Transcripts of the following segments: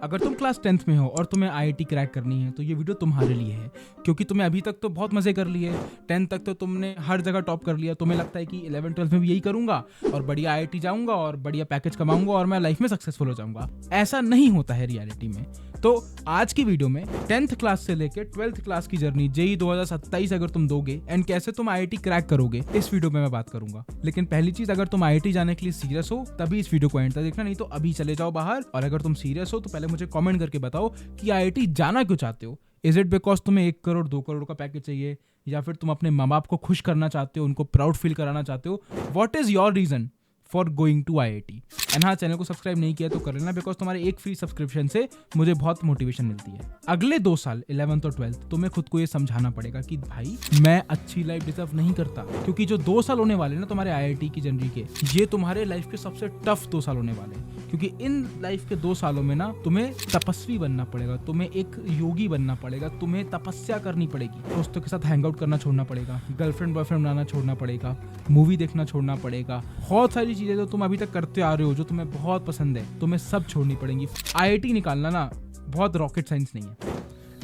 अगर तुम class 10th में हो और तुम्हें आईआईटी क्रैक करनी है तो ये वीडियो तुम्हारे लिए है, क्योंकि तुम्हें अभी तक तो बहुत मजे कर लिए। 10th तक तो तुमने हर जगह टॉप कर लिया, तुम्हें लगता है कि 11 12 में भी यही करूंगा और बढ़िया आईआईटी जाऊंगा और बढ़िया पैकेज कमाऊंगा और मैं लाइफ में सक्सेसफुल हो जाऊंगा। ऐसा नहीं होता है रियलिटी में। तो आज की वीडियो में 10th क्लास से लेकर 12th क्लास की जर्नी जेईई 2027 अगर तुम दोगे एंड कैसे तुम आईआईटी क्रैक करोगे, इस वीडियो में मैं बात करूंगा। लेकिन पहली चीज, अगर तुम आईआईटी जाने के लिए सीरियस हो तभी इस वीडियो को एंड तक देखना, नहीं तो अभी चले जाओ बाहर। और अगर तुम सीरियस हो तो पहले मुझे कमेंट करके बताओ कि आईआईटी जाना क्यों चाहते हो। इज इट बिकॉज तुम्हें 1 करोड़ 2 करोड़ का पैकेज चाहिए, या फिर तुम अपने माँ बाप को खुश करना चाहते हो, उनको प्राउड फील कराना चाहते हो? What is your reason for going to IIT? And हाँ, चैनल को सब्सक्राइब नहीं किया तो कर लेना, बिकॉज तुम्हारे एक फ्री सब्सक्रिप्शन से मुझे बहुत मोटिवेशन मिलती है। अगले 2 साल 11th और 12th तुम्हें खुद को ये समझाना पड़ेगा कि भाई मैं अच्छी लाइफ डिजर्व नहीं करता, क्योंकि जो 2 साल होने वाले ना तुम्हारे आईआईटी की जर्नी के, ये तुम्हारे लाइफ के सबसे टफ 2 साल होने वाले हैं। क्योंकि इन लाइफ के 2 सालों में ना तुम्हें तपस्वी बनना पड़ेगा, तुम्हें एक योगी बनना पड़ेगा, तुम्हें तपस्या करनी पड़ेगी, दोस्तों के साथ हैंग आउट करना छोड़ना पड़ेगा, गर्लफ्रेंड बॉयफ्रेंड बनाना छोड़ना पड़ेगा, मूवी देखना छोड़ना पड़ेगा। बहुत सारी चीजें जो तुम अभी तक करते आ रहे हो, जो तुम्हें बहुत पसंद है, तुम्हें सब छोड़नी पड़ेंगी। आईआईटी निकालना ना बहुत रॉकेट साइंस नहीं है,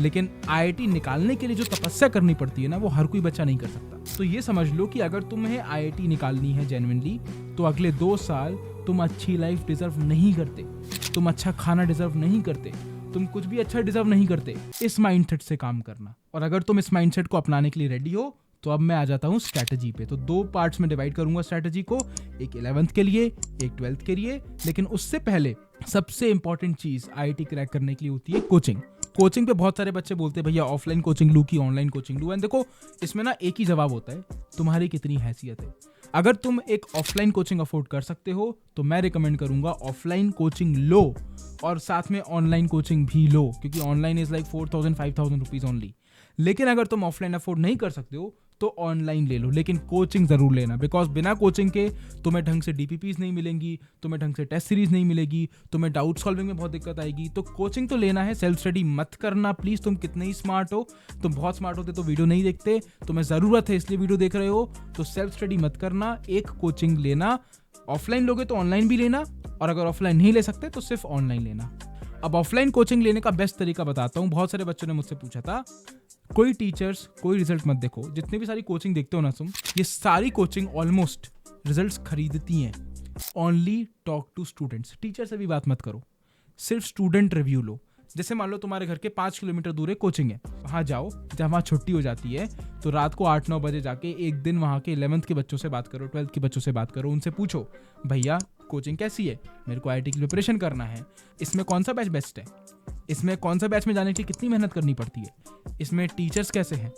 लेकिन आईआईटी निकालने के लिए जो तपस्या करनी पड़ती है ना, वो हर कोई बच्चा नहीं कर सकता। तो ये समझ लो कि अगर तुम्हें आईआईटी निकालनी है जेन्युइनली, तो अगले 2 साल तुम अच्छी लाइफ डिजर्व नहीं करते, तुम अच्छा खाना डिजर्व नहीं करते, तुम कुछ भी अच्छा डिजर्व नहीं करते। इस माइंडसेट से काम करना। और अगर तुम इस माइंडसेट को अपनाने के लिए रेडी हो तो अब मैं आ जाता हूँ स्ट्रैटेजी पे। तो 2 पार्ट्स में डिवाइड करूंगा स्ट्रैटेजी को, एक 11th के लिए, एक 12th के लिए। लेकिन उससे पहले सबसे इंपॉर्टेंट चीज आईआईटी क्रैक करने के लिए होती है कोचिंग। कोचिंग पे बहुत सारे बच्चे बोलते हैं भैया ऑफलाइन कोचिंग लूं कि ऑनलाइन कोचिंग लूं। एंड देखो, इसमें ना एक ही जवाब होता है, तुम्हारी कितनी हैसियत है। अगर तुम एक ऑफलाइन कोचिंग अफोर्ड कर सकते हो तो मैं रिकमेंड करूंगा ऑफलाइन कोचिंग लो, और साथ में ऑनलाइन कोचिंग भी लो, क्योंकि online is like 4000-5000 rupees only. लेकिन अगर तुम ऑफलाइन अफोर्ड नहीं कर सकते हो तो ऑनलाइन ले लो, लेकिन कोचिंग जरूर लेना, बिकॉज बिना कोचिंग के तुम्हें ढंग से डीपीपीज नहीं मिलेंगी, तुम्हें ढंग से टेस्ट सीरीज नहीं मिलेगी, तुम्हें डाउट सॉल्विंग में बहुत दिक्कत आएगी। तो कोचिंग तो लेना है, सेल्फ स्टडी मत करना प्लीज। तुम कितने ही स्मार्ट हो, तुम बहुत स्मार्ट होते तो वीडियो नहीं देखते, तुम्हें जरूरत है इसलिए वीडियो देख रहे हो। तो सेल्फ स्टडी मत करना, एक कोचिंग लेना। ऑफलाइन लोगे तो ऑनलाइन भी लेना, और अगर ऑफलाइन नहीं ले सकते तो सिर्फ ऑनलाइन लेना। अब ऑफलाइन कोचिंग लेने का बेस्ट तरीका बताता हूँ। बहुत सारे बच्चों ने मुझसे पूछा था, कोई टीचर्स कोई रिजल्ट मत देखो। जितनी भी सारी कोचिंग देखते हो ना तुम, ये सारी कोचिंग ऑलमोस्ट रिजल्ट्स खरीदती हैं। Only talk to students. Teacher से भी बात मत करो, सिर्फ स्टूडेंट रिव्यू लो। जैसे मान लो तुम्हारे घर के 5 किलोमीटर दूर एक कोचिंग है, वहाँ जाओ। जब वहाँ छुट्टी हो जाती है तो रात को 8-9 बजे जाके एक दिन वहाँ के 11th के बच्चों से बात करो, 12th के बच्चों से बात करो। उनसे पूछो भैया कोचिंग कैसी है, मेरे को आईआईटी की प्रिपरेशन करना है, इसमें कौन सा बैच बेस्ट है, इसमें कौन सा बैच में जाने के लिए कितनी मेहनत करनी पड़ती है, इसमें टीचर्स कैसे हैं।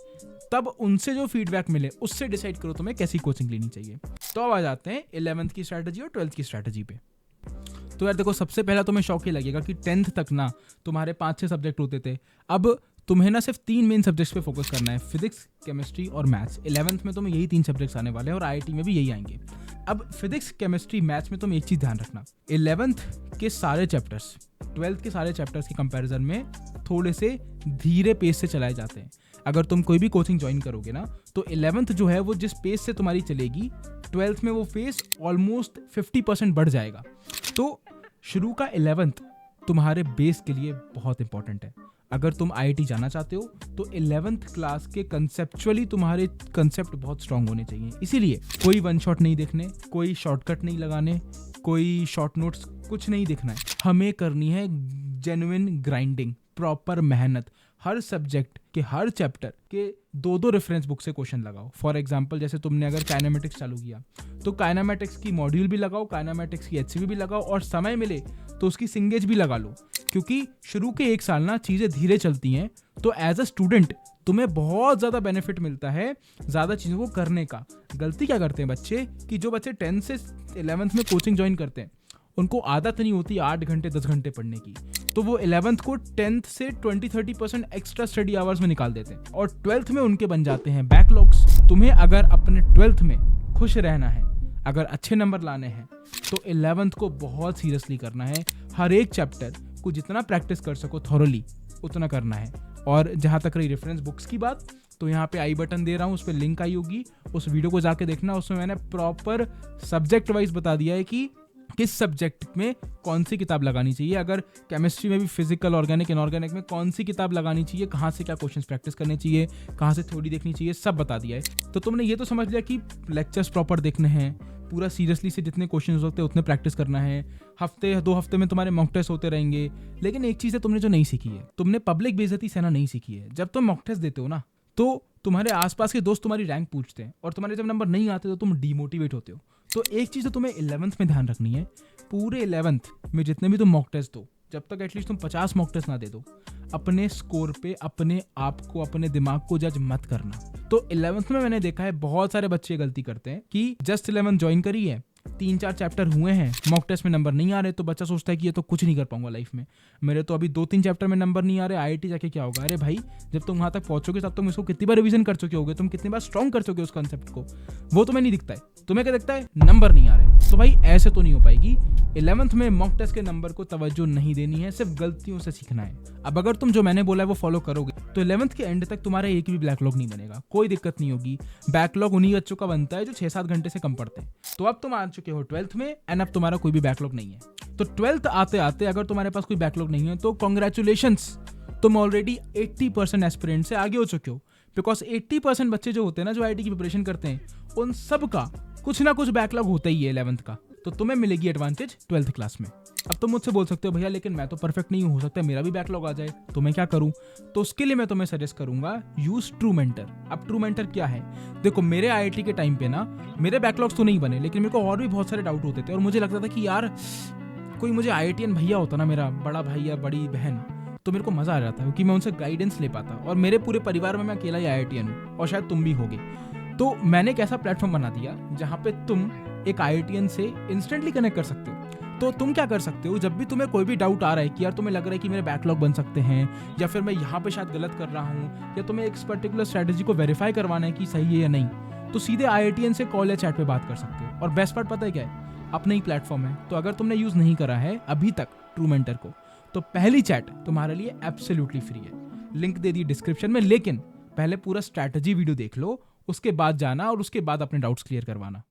तब उनसे जो फीडबैक मिले उससे डिसाइड करो तुम्हें कैसी कोचिंग लेनी चाहिए। तो अब आ जाते हैं 11th की स्ट्रैटेजी और 12th की स्ट्रैटेजी पे। तो यार देखो, सबसे पहला तुम्हें शौक ही लगेगा कि 10th तक ना तुम्हारे 5-6 सब्जेक्ट होते थे। अब तुम्हें ना सिर्फ 3 मेन सब्जेक्ट्स पे फोकस करना है, फिजिक्स, केमिस्ट्री और मैथ्स। 11th में तुम्हें यही 3 सब्जेक्ट्स आने वाले हैं और आईआईटी में भी यही आएंगे। अब फिजिक्स, केमिस्ट्री, मैथ्स में तुम एक चीज ध्यान रखना, 11th के सारे चैप्टर्स 12th के सारे चैप्टर्स के कंपैरिजन में थोड़े से धीरे पेस से चलाए जाते हैं। अगर तुम कोई भी कोचिंग ज्वाइन करोगे ना, तो 11th जो है वो जिस पेस से तुम्हारी चलेगी, 12th में वो पेस ऑलमोस्ट 50% बढ़ जाएगा। तो शुरू का 11th तुम्हारे बेस के लिए बहुत इंपॉर्टेंट है। अगर तुम आईआईटी जाना चाहते हो तो 11th क्लास के कंसेप्चुअली तुम्हारे कंसेप्ट बहुत स्ट्रांग होने चाहिए। इसीलिए कोई वन शॉट नहीं देखने, कोई शॉर्टकट नहीं लगाने, कोई शॉर्ट नोट्स कुछ नहीं देखना है। हमें करनी है जेन्युइन ग्राइंडिंग, प्रॉपर मेहनत। हर सब्जेक्ट के हर चैप्टर के 2-2 रेफरेंस बुक से क्वेश्चन लगाओ। फॉर एग्जांपल, जैसे तुमने अगर काइनेमेटिक्स चालू किया तो काइनेमेटिक्स की मॉड्यूल भी लगाओ, काइनेमेटिक्स की एचसीवी भी लगाओ, और समय मिले तो उसकी सिंगेज भी लगा लो। क्योंकि शुरू के 1 साल ना चीज़ें धीरे चलती हैं, तो एज अ स्टूडेंट तुम्हें बहुत ज़्यादा बेनिफिट मिलता है ज़्यादा चीज़ों को करने का। गलती क्या करते हैं बच्चे, कि जो बच्चे 10 से 11th में कोचिंग ज्वाइन करते हैं उनको आदत नहीं होती 8 घंटे 10 घंटे पढ़ने की, तो वो 11th को 10th से 20-30% एक्स्ट्रा स्टडी आवर्स में निकाल देते हैं, और 12th में उनके बन जाते हैं बैकलॉग्स। तुम्हें अगर अपने 12th में खुश रहना है, अगर अच्छे नंबर लाने हैं, तो 11th को बहुत सीरियसली करना है। हर एक चैप्टर को जितना प्रैक्टिस कर सको थॉरोली उतना करना है। और जहाँ तक रही रेफरेंस बुक्स की बात, तो यहाँ पे आई बटन दे रहा हूँ, उस पर लिंक आई होगी, उस वीडियो को जाके देखना। उसमें मैंने प्रॉपर सब्जेक्ट वाइज बता दिया है कि किस सब्जेक्ट में कौन सी किताब लगानी चाहिए, अगर केमिस्ट्री में भी फिजिकल, ऑर्गेनिक, इनऑर्गेनिक में कौन सी किताब लगानी चाहिए, कहाँ से क्या क्वेश्चंस प्रैक्टिस करने चाहिए, कहाँ से थ्योरी देखनी चाहिए, सब बता दिया है। तो तुमने ये तो समझ लिया कि लेक्चर्स प्रॉपर देखने हैं, पूरा सीरियसली से जितने क्वेश्चंस होते हैं उतने प्रैक्टिस करना है, हफ्ते 2 हफ्ते में तुम्हारे मॉक टेस्ट होते रहेंगे। लेकिन एक चीज़ है तुमने जो नहीं सीखी है, तुमने पब्लिक बेइज्जती सहना नहीं सीखी है। जब तुम मॉक टेस्ट देते हो ना, तो तुम्हारे आसपास के दोस्त तुम्हारी रैंक पूछते हैं और तुम्हारे जब नंबर नहीं आते तो तुम डीमोटिवेट होते हो। तो एक चीज़ तो तुम्हें 11th में ध्यान रखनी है, पूरे 11th में जितने भी तुम मॉक टेस्ट दो, जब तक एटलीस्ट तुम 50 मॉक टेस्ट ना दे दो, अपने स्कोर पे अपने आप को, अपने दिमाग को जज मत करना। तो 11th में मैंने देखा है बहुत सारे बच्चे गलती करते हैं कि जस्ट 11th ज्वाइन करी है, 3-4 चैप्टर हुए हैं, मॉक टेस्ट में नंबर नहीं आ रहे, तो बच्चा सोचता है कि ये तो कुछ नहीं कर पाऊंगा लाइफ में, मेरे तो अभी 2-3 चैप्टर में नंबर नहीं आ रहे, आईआईटी जाके क्या होगा। अरे भाई, जब तुम वहां तक पहुंचोगे तब तुम इसको कितनी बार रिवीजन कर चुके होगे, तुम कितनी बार स्ट्रॉन्ग कर चुके हो उस कॉन्सेप्ट को, वो तुम्हें नहीं दिखता है। तुम्हें क्या दिखता है? नंबर नहीं आ रहे। तो भाई ऐसे तो नहीं हो पाएगी। 11th में मॉक टेस्ट के नंबर को तवज्जो नहीं देनी है, सिर्फ गलतियों से सीखना है। अब अगर तुम जो मैंने बोला है वो फॉलो करोगे तो 11th के एंड तक तुम्हारा एक भी बैकलॉग नहीं बनेगा, कोई दिक्कत नहीं होगी। बैकलॉग उन्हीं बच्चों का बनता है जो 6-7 घंटे से कम पढ़ते हैं। तो अब तुम आ चुके हो 12th में एंड अब तुम्हारा कोई भी बैकलॉग नहीं है। तो 12th आते आते अगर तुम्हारे पास कोई बैकलॉग नहीं है तो कॉन्ग्रेचुलेशंस, तुम ऑलरेडी 80% एस्पिरेंट से आगे हो चुके हो। बिकॉज 80% बच्चे जो होते हैं ना, जो आईआईटी की प्रिपरेशन करते हैं, उन सब का कुछ ना कुछ बैकलॉग होता ही है 11th का। तो तुम्हें मिलेगी एडवांटेज 12th क्लास में। अब तुम मुझसे बोल सकते हो भैया लेकिन मैं तो परफेक्ट नहीं हूँ, हो सकता है मेरा भी बैकलॉग आ जाए, तो मैं क्या करूँ? तो उसके लिए मैं तुम्हें सजेस्ट करूंगा, यूज ट्रू मेंटर। अब ट्रू मेंटर क्या है? देखो, मेरे आईआईटी के टाइम पे ना मेरे बैकलॉग्स तो नहीं बने, लेकिन मेरे को और भी बहुत सारे डाउट होते थे और मुझे लगता था कि यार कोई मुझे आईआईटीएन भैया होता ना, मेरा बड़ा भाई या बड़ी बहन, तो मेरे को मजा आ जाता क्योंकि मैं उनसे गाइडेंस ले पाता। और मेरे पूरे परिवार में मैं अकेला ही आईआईटीएन हूँ और शायद तुम भी होगे। तो मैंने एक ऐसा प्लेटफॉर्म बना दिया जहाँ पे तुम एक आईआईटीएन से इंस्टेंटली कनेक्ट कर सकते हो। तो तुम क्या कर सकते हो, जब भी तुम्हें कोई भी डाउट आ रहा है कि यार तुम्हें लग रहा है कि मेरे बैकलॉग बन सकते हैं या फिर मैं यहाँ पे शायद गलत कर रहा हूँ या तुम्हें एक पर्टिकुलर स्ट्रेटेजी को वेरीफाई करवाना है कि सही है या नहीं, तो सीधे आईआईटीएन से कॉल या चैट पे बात कर सकते हो। और बेस्ट पार्ट पता है क्या है? अपना ही प्लेटफॉर्म है। तो अगर तुमने यूज नहीं करा है अभी तक ट्रू मेंटर को, तो पहली चैट तुम्हारे लिए एब्सोल्युटली फ्री है, लिंक दे दी डिस्क्रिप्शन में। लेकिन पहले पूरा स्ट्रैटेजी वीडियो देख लो, उसके बाद जाना और उसके बाद अपने डाउट्स क्लियर करवाना।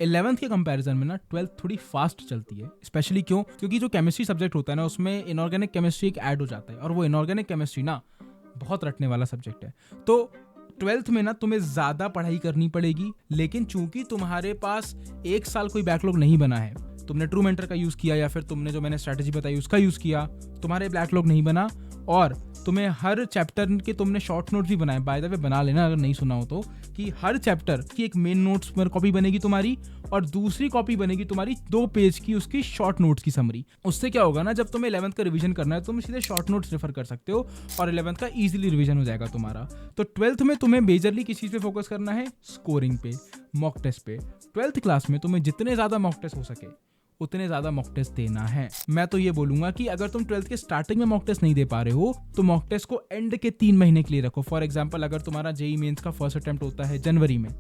11th के कंपैरिजन में ना 12th थोड़ी फास्ट चलती है। स्पेशली क्योंकि जो केमिस्ट्री सब्जेक्ट होता है ना, उसमें इनऑर्गेनिक केमिस्ट्री एक ऐड हो जाता है और वो इनऑर्गेनिक केमिस्ट्री ना बहुत रटने वाला सब्जेक्ट है। तो 12th में ना तुम्हें ज्यादा पढ़ाई करनी पड़ेगी, लेकिन चूंकि तुम्हारे पास 1 साल कोई बैकलॉग नहीं बना है, तुमने ट्रू मेंटर का यूज किया या फिर तुमने जो मैंने स्ट्रैटेजी बताई उसका यूज किया, तुम्हारे बैकलॉग नहीं बना और तुम्हें हर चैप्टर के तुमने शॉर्ट नोट्स भी बनाए। बाय द वे बना लेना अगर नहीं सुना हो तो, कि हर चैप्टर की एक मेन नोट्स पर कॉपी बनेगी तुम्हारी और दूसरी कॉपी बनेगी तुम्हारी 2 पेज की उसकी शॉर्ट नोट्स की समरी। उससे क्या होगा ना, जब तुम्हें 11th का रिवीजन करना है तुम सीधे शॉर्ट नोट्स रेफर कर सकते हो और 11th का इजीली रिवीजन हो जाएगा तुम्हारा। तो 12th में तुम्हें मेजरली किस चीज पे फोकस करना है? स्कोरिंग पे, मॉक टेस्ट पे। 12th क्लास में तुम्हें जितने ज्यादा मॉक टेस्ट हो सके उतने ज्यादा मॉक टेस्ट देना है। मैं तो ये बोलूंगा कि अगर तुम 12th के स्टार्टिंग में मॉक टेस्ट नहीं दे पा रहे हो तो मॉक टेस्ट को एंड के 3 महीने के लिए रखो। फॉर एग्जांपल, अगर तुम्हारा जेईई मेंस का फर्स्ट अटेम्प्ट होता है जनवरी में,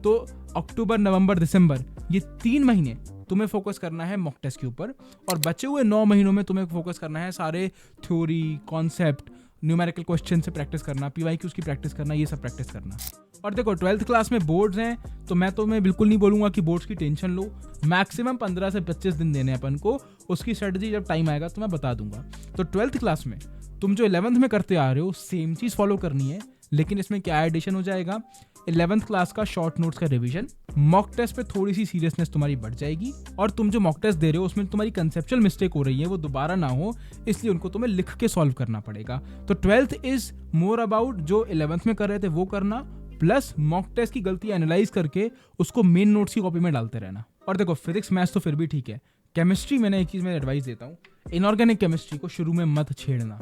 तो अक्टूबर, नवंबर, दिसंबर, ये 3 महीने तुम्हें फोकस करना है मॉक टेस्ट के ऊपर और बचे हुए 9 महीनों में तुम्हें फोकस करना है सारे थ्योरी, कॉन्सेप्ट, न्यूमेरिकल क्वेश्चन से प्रैक्टिस करना, पीवाईक्यूज की प्रैक्टिस करना, ये सब प्रैक्टिस करना। और देखो 12th क्लास में बोर्ड्स हैं, तो मैं तुम्हें बिल्कुल नहीं बोलूंगा कि बोर्ड्स की टेंशन लो। मैक्सिमम 15 से 25 दिन देने अपन को, उसकी स्ट्रेटजी जब टाइम आएगा तो मैं बता दूंगा। तो 12th क्लास में तुम जो 11th में करते आ रहे हो सेम चीज फॉलो करनी है, लेकिन इसमें क्या एडिशन हो जाएगा? 11th क्लास का शॉर्ट नोट्स का रिवीजन, मॉक टेस्ट पे थोड़ी सी सीरियसनेस तुम्हारी बढ़ जाएगी और तुम जो मॉक टेस्ट दे रहे हो उसमें तुम्हारी कंसेप्चुअल मिस्टेक हो रही है वो दोबारा ना हो, इसलिए उनको तुम्हें लिख के सॉल्व करना पड़ेगा। तो 12th इज मोर अबाउट जो 11th में कर रहे थे वो करना, प्लस मॉक टेस्ट की गलती एनालाइज करके उसको मेन नोट्स की कॉपी में डालते रहना। और देखो फिजिक्स मैथ्स तो फिर भी ठीक है, केमिस्ट्री मैंने एक चीज में एडवाइस देता हूँ, इनऑर्गेनिक केमिस्ट्री को शुरू में मत छेड़ना।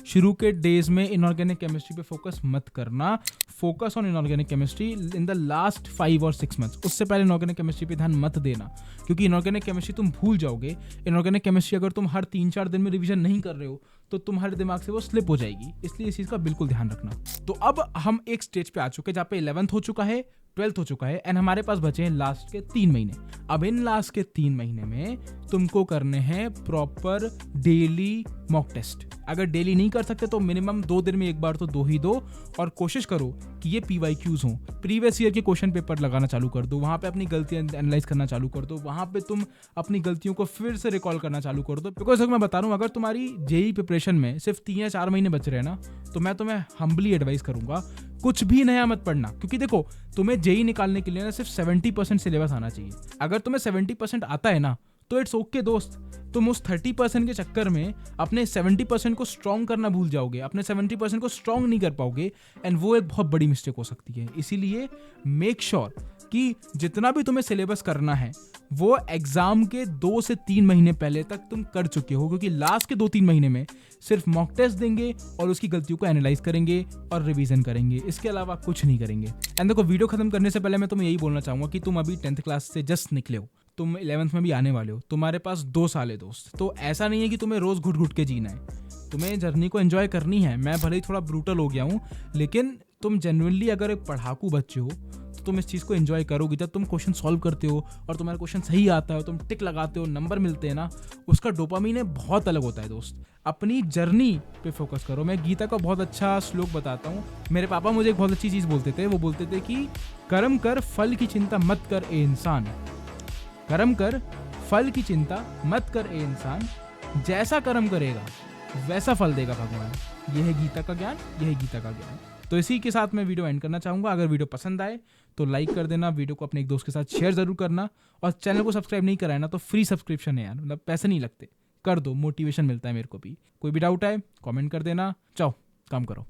शुरू के डेज में इनऑर्गेनिक केमिस्ट्री पे फोकस मत करना। Focus on inorganic chemistry in the last 5 और 6 मंथ्स। उससे पहले इनऑर्गेनिक केमिस्ट्री पे ध्यान मत देना, क्योंकि इनऑर्गेनिक केमिस्ट्री तुम भूल जाओगे। इनऑर्गेनिक केमिस्ट्री अगर तुम हर 3-4 दिन में रिवीजन नहीं कर रहे हो तो तुम्हारे दिमाग से वो स्लिप हो जाएगी, इसलिए इस चीज का बिल्कुल ध्यान रखना। तो अब हम एक स्टेज पे आ चुके हैं जहाँ पे 11th हो चुका है, 12th हो चुका है एंड हमारे पास बचे हैं लास्ट के 3 महीने। अब इन लास्ट के 3 महीने में तुमको करने हैं प्रॉपर डेली मॉक टेस्ट। अगर डेली नहीं कर सकते तो मिनिमम 2 दिन में एक बार तो दो ही दो, और कोशिश करो कि ये PYQs हों, प्रीवियस ईयर के क्वेश्चन पेपर लगाना चालू कर दो, वहाँ पे अपनी गलतियाँ एनालाइज करना चालू कर दो, वहाँ पे तुम अपनी गलतियों को फिर से रिकॉल करना चालू कर दो। बिकॉज मैं बता रहा हूँ, अगर तुम्हारी जेई प्रिपरेशन में सिर्फ 3 या 4 महीने बच रहे हैं ना, तो मैं तुम्हें हम्बली एडवाइस करूंगा कुछ भी नया मत पढ़ना। क्योंकि देखो, तुम्हें जेई निकालने के लिए ना सिर्फ 70% सिलेबस आना चाहिए। अगर तुम्हें 70% आता है ना तो इट्स ओके दोस्त, तुम उस 30% के चक्कर में अपने 70% को स्ट्रॉन्ग करना भूल जाओगे, अपने 70% को स्ट्रॉन्ग नहीं कर पाओगे, एंड वो एक बहुत बड़ी मिस्टेक हो सकती है। इसीलिए मेक श्योर कि जितना भी तुम्हें सिलेबस करना है वो एग्जाम के 2 से 3 महीने पहले तक तुम कर चुके हो, क्योंकि लास्ट के 2-3 महीने में सिर्फ मॉक टेस्ट देंगे और उसकी गलतियों को एनालाइज करेंगे और रिवीजन करेंगे, इसके अलावा कुछ नहीं करेंगे। एंड देखो, वीडियो खत्म करने से पहले मैं तुम्हें यही बोलना चाहूंगा कि तुम अभी 10th क्लास से जस्ट निकले हो, तुम 11th में भी आने वाले हो, तुम्हारे पास 2 साल है दोस्त। तो ऐसा नहीं है कि तुम्हें रोज घुट घुट के जीना है, तुम्हें जर्नी को एंजॉय करनी है। मैं भले ही थोड़ा ब्रूटल हो गया हूँ, लेकिन तुम जेन्युइनली अगर एक पढ़ाकू बच्चे हो तो तुम इस चीज़ को एंजॉय करोगे। जब तुम क्वेश्चन सॉल्व करते हो और तुम्हारा क्वेश्चन सही आता है, तुम टिक लगाते हो, नंबर मिलते हैं ना, उसका डोपामीन बहुत अलग होता है दोस्त। अपनी जर्नी पे फोकस करो। मैं गीता का बहुत अच्छा श्लोक बताता हूँ। मेरे पापा मुझे एक बहुत अच्छी चीज़ बोलते थे, वो बोलते थे कि कर्म कर फल की चिंता मत कर ए इंसान, कर्म कर फल की चिंता मत कर ए इंसान, जैसा कर्म करेगा वैसा फल देगा भगवान। यह है गीता का ज्ञान, यह है गीता का ज्ञान। तो इसी के साथ मैं वीडियो एंड करना चाहूँगा। अगर वीडियो पसंद आए तो लाइक कर देना, वीडियो को अपने एक दोस्त के साथ शेयर जरूर करना, और चैनल को सब्सक्राइब नहीं कराया ना तो फ्री सब्सक्रिप्शन है यार, मतलब पैसे नहीं लगते, कर दो, मोटिवेशन मिलता है मेरे को भी। कोई भी डाउट आए कमेंट कर देना। चाओ, काम करो।